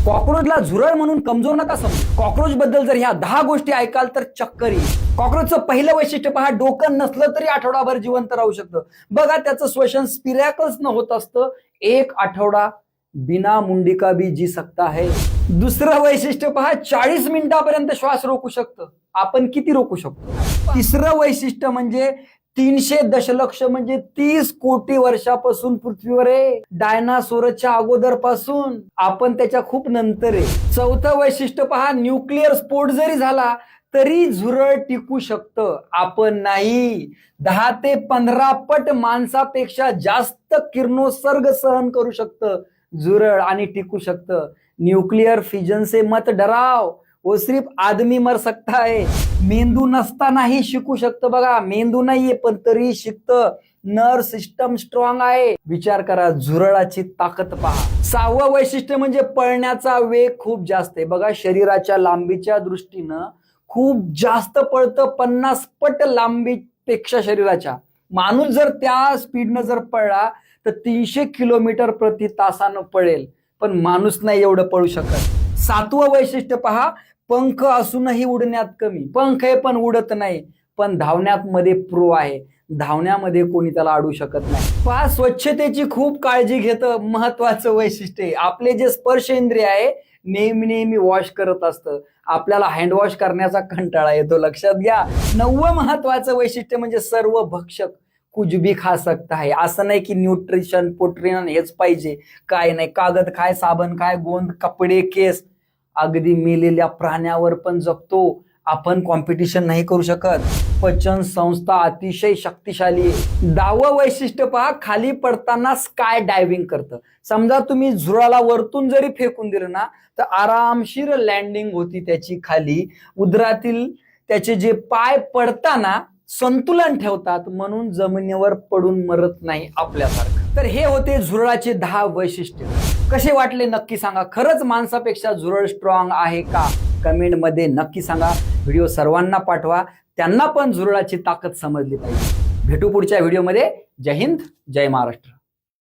कॉक्रोचला झुरळ म्हणून कमजोर नका समजू. कॉक्रोच बद्दल जर ह्या 10 गोष्टी ऐकाल तर चक्कर येईल. कॉक्रोचचं पहिलं वैशिष्ट्य पहा, डोकं नसलं तरी आठवडाभर जिवंत राहू शकतं. बघा, त्याचं श्वसन स्पिरॅकल्स न होत असतं. 1 आठवडा बिना मुंडी का भी जी सकता है. दुसरं वैशिष्ट्य पहा, 40 मिनिटापर्यंत श्वास रोखू शकतं. आपण किती रोखू शकतो? तिसरं वैशिष्ट्य म्हणजे 300 दशलक्ष म्हणजे 30 कोटी वर्षापासून पृथ्वीवर आहे. डायनासोरच्या अगोदर पासून. आपण त्याच्या खूप नंतर आहे. चौथं वैशिष्ट्य पहा, न्यूक्लिअर स्फोट जरी झाला तरी झुरळ टिकू शकतं. आपण नाही. 10 ते 15 पट माणसापेक्षा जास्त किरणोत्सर्ग सहन करू शकतं झुरळ आणि टिकू शकतं. न्यूक्लिअर फिजन से मत डराव, वो सिर्फ आदमी मर सकता है. मेंदू नसतानाही शिकू शकतं. बघा, मेंदू नाहीये पण तरी शिकतं. नर्व सिस्टम स्ट्रॉंग आहे. विचार करा, झुरळाची ताकद पहा. 6वं वैशिष्ट्य म्हणजे पळण्याचा वेग खूप जास्त आहे. बघा, शरीराच्या लांबीच्या दृष्टीनं खूप जास्त पळतं. 50 पट लांबीपेक्षा शरीराच्या. माणूस जर त्या स्पीडनं जर पळला तर 300 किलोमीटर प्रति तासानं पळेल. पण माणूस नाही एवढं पळू शकत. 7वं वैशिष्ट्य पहा, पंख असूनही उडण्यात कमी. पंख आहे पण उडत नाही. पण धावण्यात मध्ये प्रो आहे. धावण्यामध्ये कोणी त्याला अडू शकत नाही. पहा, स्वच्छतेची खूप काळजी घेतं. महत्वाचं वैशिष्ट्य आहे. आपले जे स्पर्शेंद्रिय आहे नेहमी वॉश करत असतं. आपल्याला हँडवॉश करण्याचा कंटाळा येतो, लक्षात घ्या. 9वं महत्वाचं वैशिष्ट्य म्हणजे सर्व भक्षक कुछ भी खा सकता है. असं नाही की न्यूट्रिशन प्रोटीन हेच पाहिजे, काय नाही. कागद खाय, साबण खाय, गोंद, कपडे, केस, अगदी मेलेल्या प्राण्यावर पण जगतो. आपण कॉम्पिटिशन नाही करू शकत. पचन संस्था अतिशय शक्तिशाली आहे. 10वं वैशिष्ट्य पहा, खाली पडताना स्काय डायव्हिंग करतं. समजा तुम्ही झुरळाला वरतून जरी फेकून दिलं ना तर आरामशीर लँडिंग होती त्याची खाली. उदरातील त्याचे जे पाय पडताना संतुलन ठेवतात, म्हणून जमिनीवर पडून मरत नाही आपल्यासारखं. तर हे होते झुरळाचे 10 वैशिष्ट्य. कसे वाटले नक्की सांगा. खरंच माणसापेक्षा झुरळ स्ट्रॉंग आहे का? कमेंट मध्ये नक्की सांगा. व्हिडिओ सर्वांना पाठवा, त्यांना पण झुरळाची ताकद समजली पाहिजे. भेटू पुढच्या व्हिडिओमध्ये. जय हिंद, जय महाराष्ट्र.